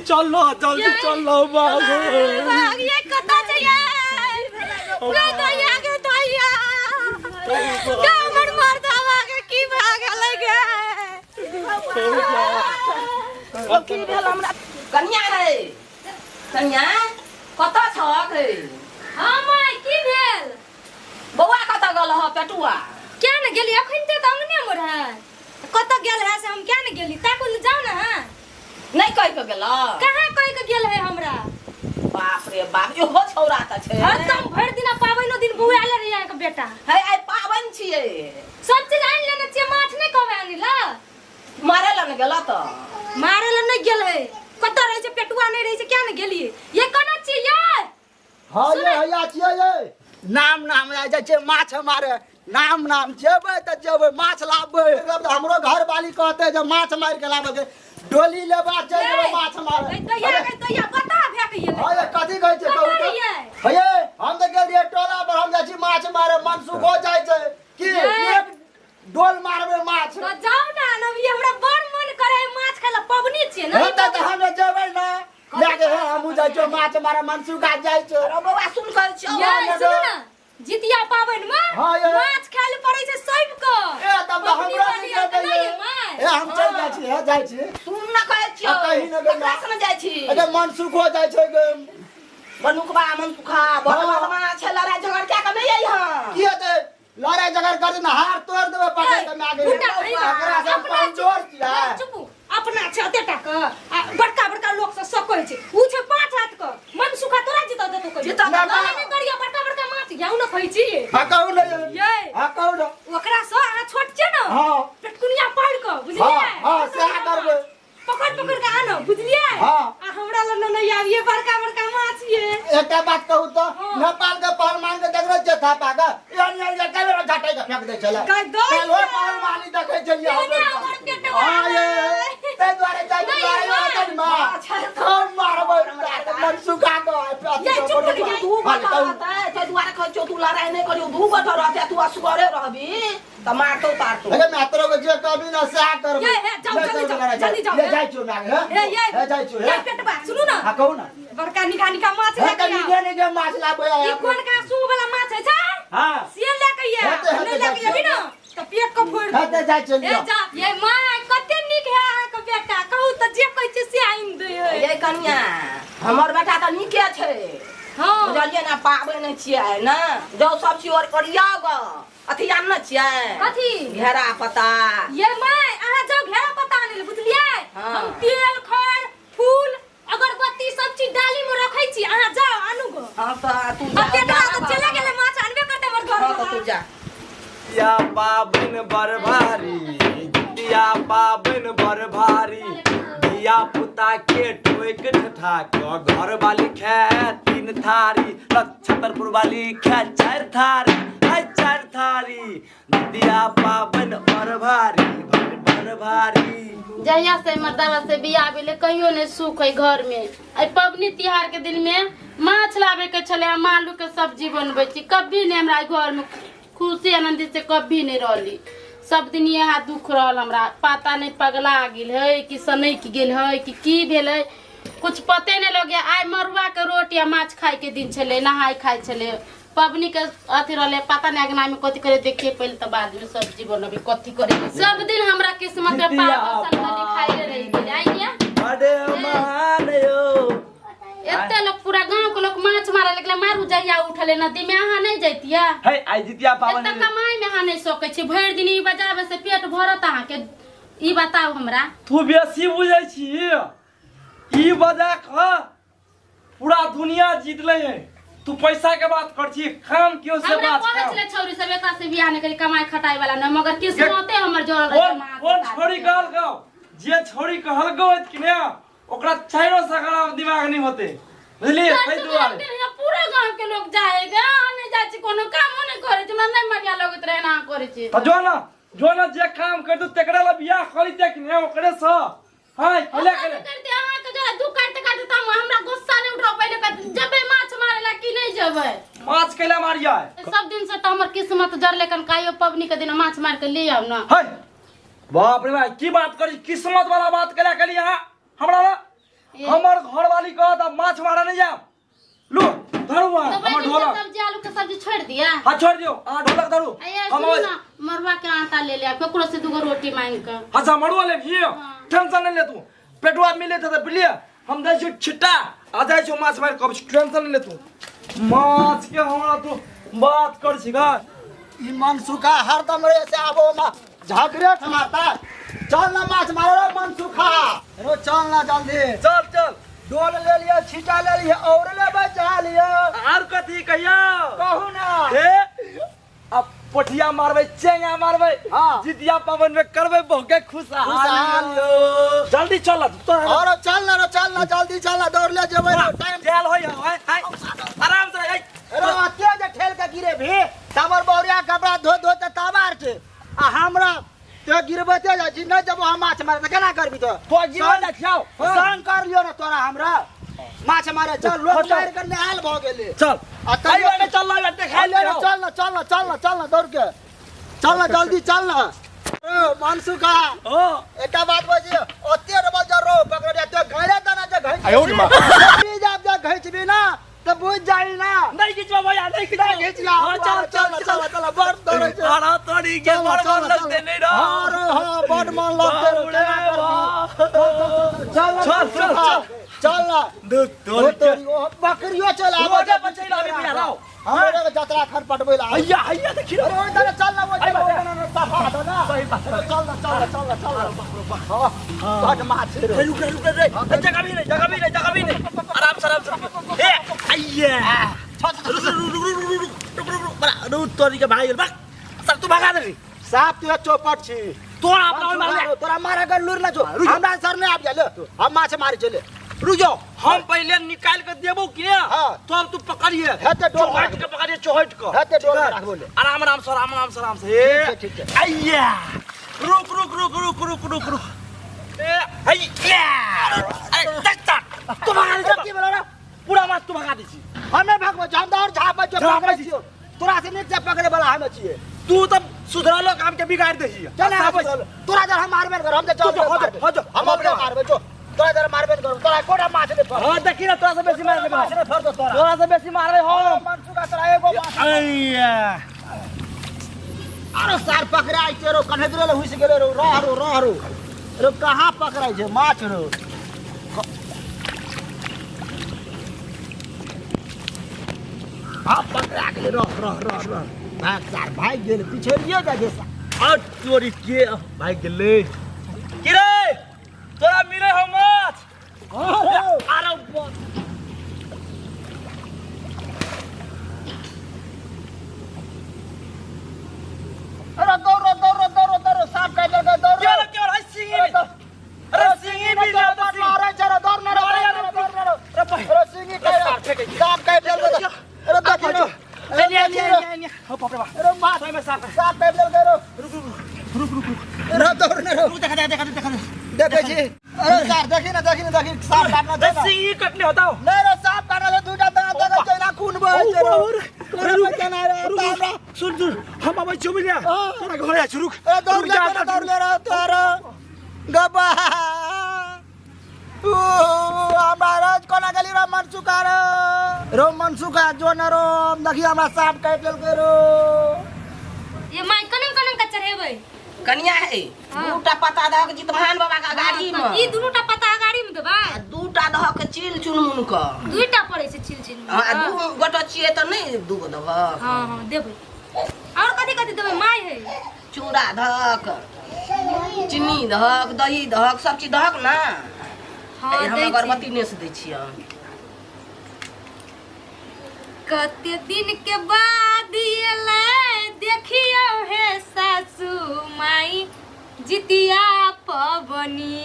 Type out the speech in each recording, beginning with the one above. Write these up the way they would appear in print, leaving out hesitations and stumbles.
चलो भाग ये कता चाहिए आगे तैया हमर मर्दा भागे की भागे लगे ओ की भेल हमरा कन्या रे कन्या कता छक रे हां माय की भेल बौआ कता गेल ह पेटुआ क्या न गेली अखन ते अंगने में रह कता गेल है से हम क्या न गेली ताकुल जाओ ना नहीं कह के गेल कहां कह के गेल है हमरा बाप रे बाप इहो छौरा त छै एकदम भर दिन पावनो दिन बुआले रे यहाँ के बेटा है आई पावन छिए सब चीज आन लेना चाहिए माछ नहीं कहवे आनिला मारे ला न गेल त मारे ला नहीं गेल है कता रहे छै पेटुआ नहीं रहे छै क्या न गेली ये कना छी ये हां ये हया छिए ये नाम आ जाय छै माछ मारे नाम जेबै त जेबै माछ लाबबै हमरो घर वाली कहते जे माछ मार के लाबे डोली लेबा चल जेबै माछ मारे दैया बता फेक ये हां ये कथि कहै छै कहू त हे हम त गेल रे टोला पर हम जाइ छी माछ मारे मन सुख हो जाइ छै कि एक डोल मारबै माछ तो जाओ ना नबी हमरा बड़ मन करे माछ खाला पवनी छिए न त हम जेबै ना लागे हमहु जाइ छी माछ मारे मन सुख आ जाइ छै अरे बौआ सुन कर छ सुन ना जितिया पावन में माछ खाय ले पड़े छै सब को ए तब हमरा नहीं कहै ए हम चल जाइ छी हे जाइ छी सुन न कहै छी कहीं न गेल कहाँ जाइ छी अरे मन सुख हो जाइ छै बनुकबा मन सुखा बड़मा छै लड़ाई झगड़ क्या के नहीं आई हां की हेतै लड़ाई झगड़ कर ना हार तोड़ देबे पकड़ के मागे एकरा से कमजोर छियै चुप अपना छते टाक बड़का लोग से सकै छै उ छै 5 हाथ क मन सुखा तोरा जिता दे तो जिता ना नहीं करिया बड़का माछ जाऊ न कहै छी हां कहू न ये हां कहू न ओकरा से आ छोट छै न हां पेटकुनिया पाड़ क बुझलिए हां से करबै पकड़ के आनो बुझलिए हां आ हमरा ल नहीं आबिए बड़का माछ ये एकटा बात कहू त नेपाल के पहलवान के देख रहे था पागा यानी ये केले झटै के फेंक दे छला पहलवान पहलवानी देखै छलिए हां ये ते द्वारे जाय द्वारे मार हम मारबै मन सुखा गो ये चुप तू बता ते द्वारे खै तू लड़ाई नहीं करियो दू गठ रहते तू असगरे रहबी त मारतो तारतो अरे मात्रो के जे कभी न सा करब ये जल्दी जाओ ले जाय छु ना हे जाय छु ये पेटबा सुनु ना हां कहू ना बड़का निका माछ लेके आ निके माछ लाबै ई कोन का सू वाला माछ है छै हां से लेके ये नहीं लेके जेबी ना त पेट को फोड़ हेते जाय छु ए जा ये मां कते निक है आ के बेटा कहू त जे कहै छै से आइन दे ये कन्या हमर बेटा त निके छै हां बुझलिए ना पाबै नहीं छियै ना जो सब चीज और करिया ग अथी आन न छियै कथी घेरा पत्ता ये मां आहा जाओ घेरा पत्ता आनिल बुझलिए हम तेल खर फूल अगरबत्ती सब चीज डाली में रखै छी आहा जाओ आनु गो हां त तू जा बेटा तो चला गेले माछ आनबे करते मोर घर हां तू जा या पाबन बर भारी जितिया पाबन बर भारी दिया पुता के टोक ठठा के घर वाली खे 3 थारी छतरपुर वाली खे 4 थारी आई 4 थारी दिया पाबन बर भारी जहिया से मर्दावा से बियाह भेले कहियो नहीं सुख है घर में आई पबनी तिहार के दिन में माछ लावे के चले आलू के सब्जी बनबै छी कभी नहीं हमरा घर में खुशी आनंद से कभी नहीं रहली सब दिन यहाँ दुख रहल हमरा पता नहीं पगला गेल है कि सनक गेल है कि की भेल है कुछ पते नहीं लगे आई मरुआ के रोटी आ माछ खाए के दिन चले नहाय खाए चले पबनी के अथी रहले पता नहीं अगना में कथी करे देखिए पहले तो बाद में सब्जी बनबे कथी करे सब दिन हमरा किस्मत में पागल सन लिखाई रही गेल आइया अरे महान यो एते लोग पूरा गांव के लोग माछ मारे लगले मारू जहिया उठले नदी में आहा नहीं जैतिया है आई जितिया पावन एते कमाई में आहा नहीं सकै छी भर दिन ई बजावे से पेट भरत आहा के ई बताओ हमरा तू बेसी बुझै छी ई बजा क पूरा दुनिया जीत ले है तू पैसा के बात कर छी काम क्यों से बात कर हमरा छौरी सब एकरा से बियाह नहीं करी कमाई खटाई वाला न मगर किस्मते हमर जोड़ल रहे मां कौन छोरी कहल गो जे छोरी कहल गो कि ने ओकरा चाइरो सकरा दिमाग नहीं होते बुझलिए सही दुआरे पूरा गांव के लोग जाएगा नहीं जाय छी कोनो काम नहीं करे छी मन नहीं मरिया लगत रहे ना करे छी त जो ना जे काम कर दू तेकरा ला बियाह करी दे कि ने ओकरे से हाय कले करते अहाँ के जरा दू काट त हमरा गुस्सा नहीं उठाओ पहले जबे माछ मारे ला कि नहीं जबे माछ कैला मारिया सब दिन से त हमर किस्मत जर लेकिन कायो पबनी के दिन माछ मार के ले आउ ना हाय बाप रे भाई की बात करी किस्मत वाला बात कला कली हां हमरा हमर माछ मारा नहीं जाओ लो धरो वहाँ तो हमर बैगन ढोलक के सब्जी आलू के सब्जी छोड़ दिया हाँ छोड़ दियो हाँ ढोलक धरो हम सुनो ना मरवा के आटा ले लिया ककरो से दूगो रोटी मांग कर अच्छा मड़ुआ ले भी टेंशन नहीं ले तू पेटवा मिले थे बिलिया हम दे छु छिट्टा आ जाय छु माछ मार कब टेंशन नहीं ले तू माछ के हमरा तू बात कर छिगा ई मनसुखा हरदम रे से आबो मा झगड़े मारता चल ना माछ मारो रे मनसुखा रो चल ना जल्दी चल चल डोल ले लिया छिटा ले लिया और ले बचा लिया और कथी कहियो कहू ना ए अब पोठिया मारबै चेंगा मारबै हाँ। जितिया पावन में करबै बहुके खुशहाल जल्दी चल तो और चल ना जल्दी चल ना दौड़ ले जेबै टाइम जेल होय हाय आराम से रो अते जे ठेल के गिरे भी तमर बौरिया कपड़ा धो धो त तबार के आ हमरा ते गिरबते जा छी न जब हम माछ मारे त केना करबी तो जीवन देखियो संग कर लियो ना तोरा हमरा माछ मारे चल लोग मार के निहाल भ गेले चल आई वाले चल ला देखा ले चल ना दौड़ के चल ना जल्दी चल ना ओ मनसुखा ओ एटा बात बजी ओते रे बजा रो पकड़ दे घरे तना जे घई आयो रे मां जब घईचबी ना त बुझ जाई ना नहीं खिचवा भैया नहीं खिचवा हां चल बड़ दौड़े छै अरे तोड़ी के बड़ मन लगते नहीं रो हां बड़ मन लगते चल ना तोड़ी बकरियो चल रोजे पर चल आबे भैया लाओ हमरे के जतरा खर पटबै ला हैया देखियो अरे ओइ तरह चल ना वो सफा दो ना सही बात चल बड़ माछ रे रुक रे जगह भी नहीं आराम से ए हैया रुक बड़ा तोड़ी के भाई बक सर तू भगा दे साफ तू चौपट छी तोरा अपना मार तोरा मारा कर लूर ना जो हमरा सर ने आब गेले हम माछ मारे चले रुक जाओ हम पहले निकाल के देबो कि ना हां तो हम तू पकड़िए हेते डोल चोहट के पकड़िए चोहट को हेते डोल राख बोले आराम से ठीक है आइया रुक ए हैया अरे तक तू भगा दे की बोला पूरा माछ तू भगा दे छी हमें भगवा जानदार झाप जो पकड़े छियो तोरा से नीचे पकड़े वाला हम छिए तू तब सुधरलो काम के बिगाड़ दे छी चल तोरा जर हम मारबे कर हम जे चल हो जा हम अपने मारबे जो तोरा जर मारबे कर तोरा कोडा माछ ले पर हां देखी ना तोरा से बेसी मार ले माछ ले फर दो तोरा से बेसी मारबे हो मनसुखा तोरा एगो माछ आइया अरे सार पकड़ाई तेरो कन्हदरे हुइस गेले रो रो कहां पकड़ाई छे माछ रो हां पकड़ा गेले रो भाग सार भाग गेले पिछड़िए जा जे और चोरी के भाई गेले की रे तोरा मिले हो माछ अरे अरे दौड़ साफ काट के दौड़ क्या है सिंगी अरे सिंगी भी ले तो मारे चलो दौड़ ना अरे सिंगी साफ काट दे अरे देखो हो बाप रे बाप अरे माछ में साफ काट दे रुक अरे दौड़ ना देखा देखे छी अरे सार देखी ना साफ काटना दे ना सिंगी कटने होता हो नहीं रे साफ काटना दे दूटा दांत देखे चला खून बहे छै रे रुक केना रे सुन हम अब चुप लिया तोरा घर आ रुक अरे दौड़ ले रे तोरा गबा ओ हमारा कोना गली रो मनसुखा जो न रो देखी हमरा साफ काट लेल के रो ये माई कनन का चढ़ेबै कनिया है दूटा पता दह के जितमान बाबा का गाड़ी में ई दुनुटा पता गाड़ी में देबा दूटा दह के चिल चुनमुन का दुईटा पड़ै छै चिल हां दू गोटा छिए त नहीं दू गो दह हां देबै और कथि देबै माई है चूड़ा धक चीनी धक दही धक सब चीज धक ना हां हम अगरबत्ती नेस दै छियै कते दिन के बाद एले देखियो हे सासू माई जितिया पवनी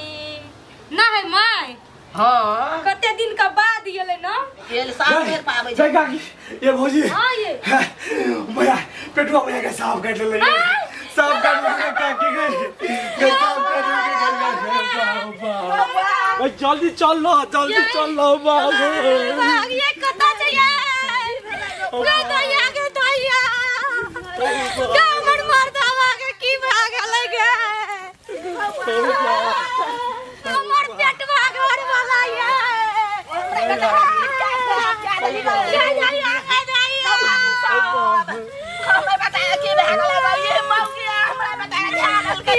ना है माई हां कते दिन का बाद एले ना तेल साफ फेर पाबै जय काकी ये भौजी हां ये भैया पेटवा भैया के साफ काट ले साफ काट ले काकी गई साफ काट ले जल्दी चल लो भाग ये कता चाहिए गे दया कामर मार दावा के की भाग लगे हमर पेट भाग वाला ये हमें बताया कि भाग लगा ये मौगी हमरा बताया झाड़ल के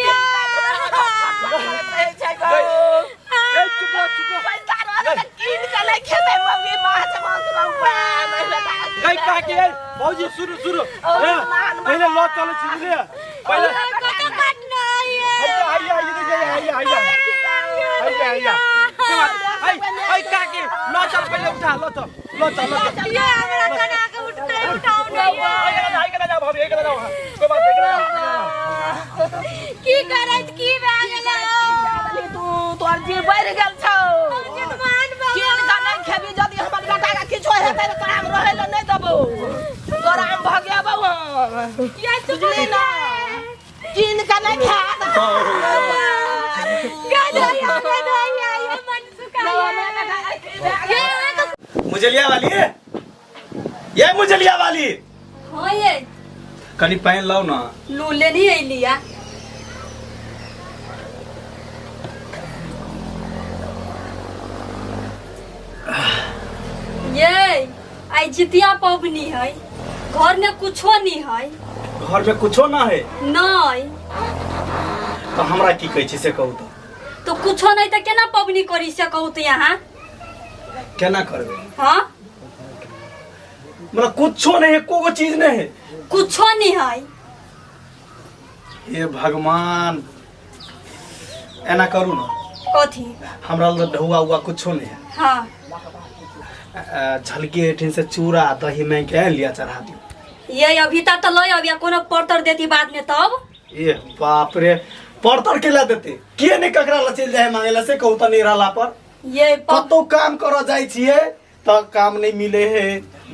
भौजी सुनो सुनो पहले लो चलो छिले पहले काकी लो चल पहले उठा लो चल ये हमरा कना के उठाओ नहीं है जा भाभी एक जाओ कोई बात नहीं की करत की भए गेलै तू तोर जी बढ़ गेल छौ किन का नहीं खेबी जदी हमर बेटा के किछो हेतै त काम रहै ल नहीं देबो तोरा हम भगेबौ ये बुझली ना किन का नहीं खा गदया ये मन सुखाया मुजलिया वाली ये मुजलिया वाली हां ये कनी पहन लो ना लूले नहीं आइलिया ये आई जितिया पबनी है घर में कुछो नहीं है घर में कुछो ना है नहीं तो हमरा की कहै छी से कहू तो कुछो नहीं तो केना पबनी करी से कहू तो यहाँ केना करबे हाँ मतलब कुछो नहीं है कोगो चीज नहीं है कुछो नहीं है हे भगवान एना करू ना कथी हमरा ल ढौआ हुआ कुछो नहीं है हाँ झलकी एठिन से चूड़ा दही में के लिया चढ़ा दी ये अभी तक तो लो अभी कोनो पर्तर देती बाद में तब ए बाप रे पर्तर के ला देते के नहीं ककरा ला चल जाए मांगे ला से कहू त नहीं रहला पर ये कतो काम कर जाई छिए त काम नहीं मिले है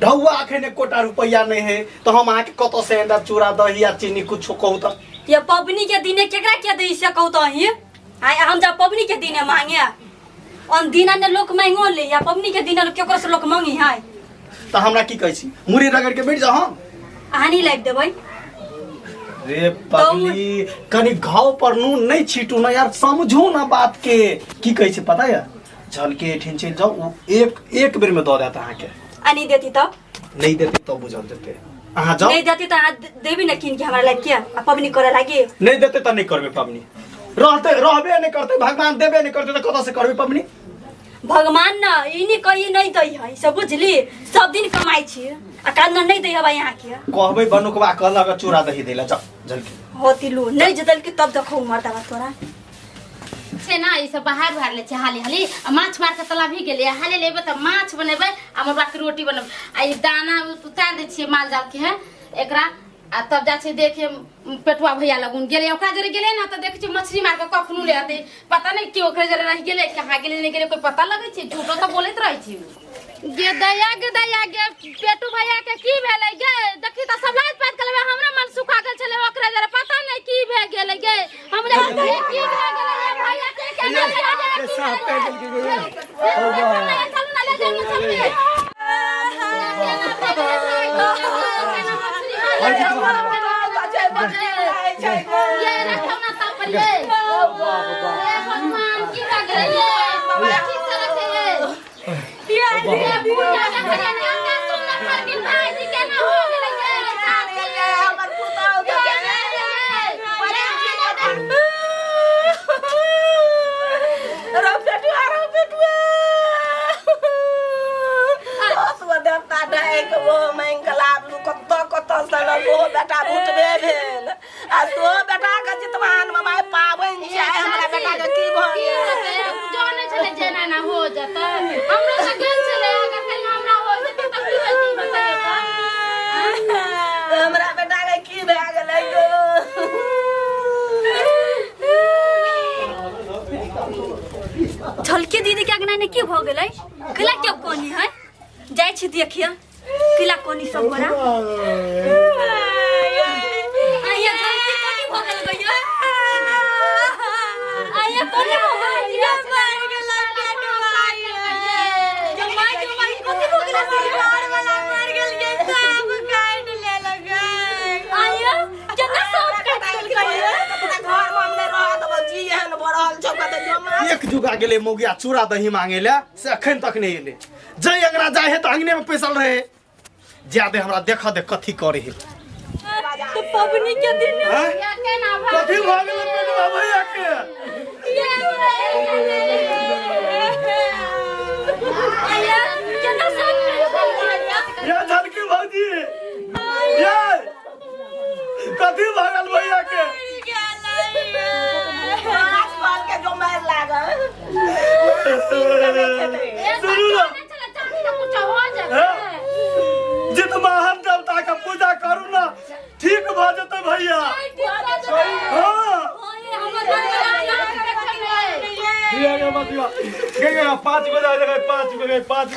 ढौआ अखने कोटा रुपया नहीं है तो हम आके कतो से अंडा चूड़ा दही या चीनी कुछो कहू त ये पबनी के दिने केकरा के दै से कहू तो ही आय हम जा पबनी के दिने मांगे अन दिना ने लोग मांगो ले या पबनी के दिना केकरो से लोग मांगी है त हमरा की कहै छी मुरी रगड़ के बैठ जा हम हानि लाग देबै रे पगली कनी घाव पर नून नहीं छीटू ना यार समझो ना बात के की कहै छी पता है झलके एठिन चल जाओ एक बेर में दो देता अहाँ के आनी देती तब नहीं देती तो बुझल देते अहाँ जाओ नहीं देती तो अहाँ देबी ना किन के हमरा लाग के आ पबनी करे लागी नहीं देते तो नहीं करबे पबनी रहबे नहीं करते भगवान देबे नहीं करते तो कत से करबे पबनी भगवान ना इनी कही नहीं दै है सब बुझली सब दिन कमाई छी आ काल नहीं दै हवा यहाँ के कहबे बनुकवा कहलक चूड़ा दही देला जा झलके होती लू नहीं जदल के तब देखो मरदा तोरा से ना ई सब बाहर ले छे हाली हाली माछ मार के तला भी गेले हाली लेबे त माछ बनेबे आ मरबा के रोटी बनब आ ई दाना उतार दे छिए माल जाल के है एकरा आ तब जा छे देखे पेटुआ भैया लगुन गेले ओकरा जरे गेले ना त देख छी मछली मार के कखनु ले आते पता नहीं कि ओकरा जरे रह गेले कहां गेले नहीं गेले कोई पता लगे छी झूठो तो बोलत रही छी गे दया गे पेटू भैया के की भेले गे देखी त सब लाज पात कलबे हमरा मन सुखा गेल छले ओकरा जरे पता नहीं की भे गेले गे हमरा की भे गेले भैया के साफ कर के गे बेटा भूतबे भेल आ तो बेटा के जितमान में माय पाबन छै हमरा बेटा के की भ गेल जाने छले जेना ना हो जता हमरो से गेल छले अगर कहीं हमरा हो जता त की होती बताए त हमरा बेटा के की भ गेलै गो झलके दीदी के अगना ने की भ गेलै किला के कोनी है जाय छी देखिए किला कोनी सब बड़ा आया झलके कोनी भ गेल गयो आया कोनी भ गेल मार गेला पेटवा जो माय कोनी भ गेल सिरवार वाला मार गेल के सब काट ले लगे आया केना सब काट गेल गयो घर में हमने रहत जी एहन बढ़ल छौ कते जमा एक जुगा गेले मौगिया चूड़ा दही मांगे ले से अखन तक नहीं एले जय अंगना जाए है तो अंगने में पैसल रहे ज्यादा हमरा देखा दे कथी करे है तो पबनी के दिन या के ना भाई कथी भाग ले पेटवा भैया के या झलकी भौजी ये कथी भागल भैया के आसपास के जो मार लागल सुनू ना चला चांदी का कुछ हो जाए जित महान देवता का पूजा करू ना ठीक भ जते भैया हां ये के मतिया के 5 गो जाए 5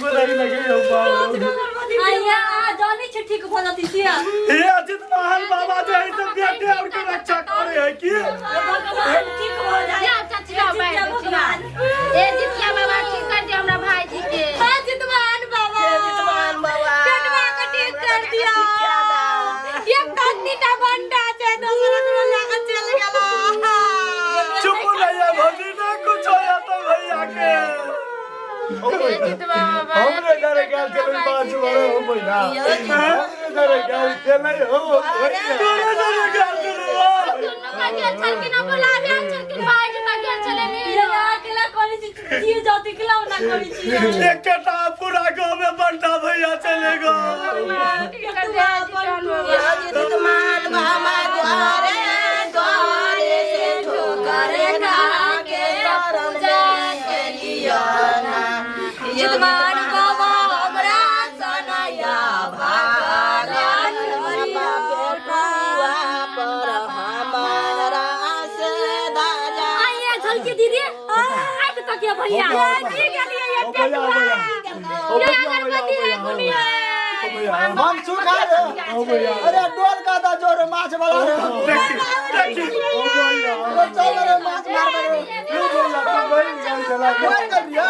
गो लगे आया जानी छ ठीक हो जाती थी ये जित महान बाबा जो है सब बेटे और के रक्षा करे है की भगवान ठीक हो जाए या चचिया भाई भगवान ए जितिया बाबा ठीक कर दे हमरा भाई जी के हां जितमान बाबा जितमान बाबा पेटवा का ठीक कर दिया ये कन्नीटा बंडा से दूसरा को लेकर चल गया चुप रहिए भौजी ना कुछ होया तो भैया के जितवा बाबा हमरे घरे गल चले 5 बार हो भैया हमरे घरे गल चले हो तोरे घरे गल चले चल के ना बुलावे चल के भाई जी का क्या चले ये अकेला कोनी चीज जाती खिलाओ ना करी चीज एक केटा पूरा गांव में बंटा भैया चलेगा जितमान बाबा द्वारे द्वारे से ठोकर खा के करम जाके लिया ना जितमान बाबा हमरा सनया भागन बेटुआ पर हमारा से दाजा आइए झलकी दीदी आई तो क्या भैया जी के लिए ये पेटवा ये अगरबत्ती है दुनिया हम सुखा रे अरे डोल का दा जोर माछ वाला रे चल रे माछ मार रे कोई कर दिया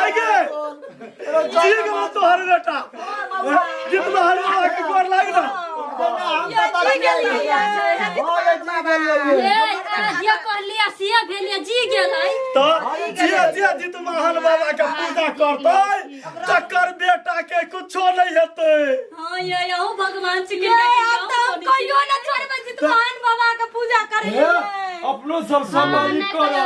आगे जी के तोहर बेटा जितना हर बाबा के गोर लाग ना ये कहलिया सिया भेलिया जी गेलै तो जिया जित महान बाबा के पूजा करतै चक्कर बेटा के कुछो नहीं हेतै हां ये यहो भगवान से के कहियो ना छोड़बे जितमान बाबा के पूजा करे अपनो सब सामाजिक करो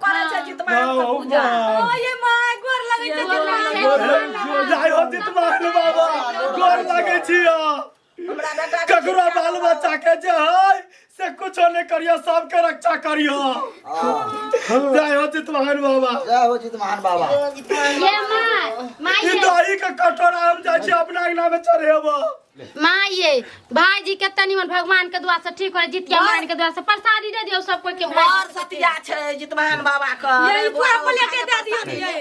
करे छै जितमान के पूजा ओ ये मां गोर लगै छै जाय हो जित महान बाबा गोर लागे छिया हमरा बेटा ककरो बाल बच्चा के जे है से कुछो नहीं करियो सबके रक्षा करियो जय हो जित महान बाबा जय हो जित महान बाबा ये मां ई दही के कटोरा हम जाय छी अपना अंगना में चढ़ेबो मां ये भाई जी के तनी मन भगवान के दुआ से ठीक हो जितिया मान के दुआ से प्रसादी दे दियो सब कोई के और सतिया छै जितमान बाबा का ये पूरा प्लेट दे दियो ये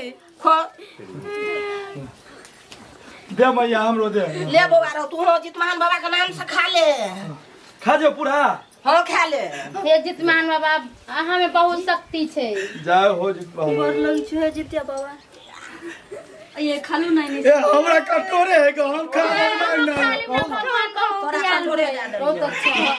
दे मैया हमरो दे ले बौआ रो तू हो जितमान बाबा के नाम से खा ले खा जो पूरा हां खा ले हे जितमान बाबा हमें बहुत शक्ति छै जय हो जित बाबा गोर लगै छै जितिया बाबा ये खालू नहीं ए हमरा कटोरे है गो हम खा ना भगवान को तोरा कटोरे बहुत अच्छा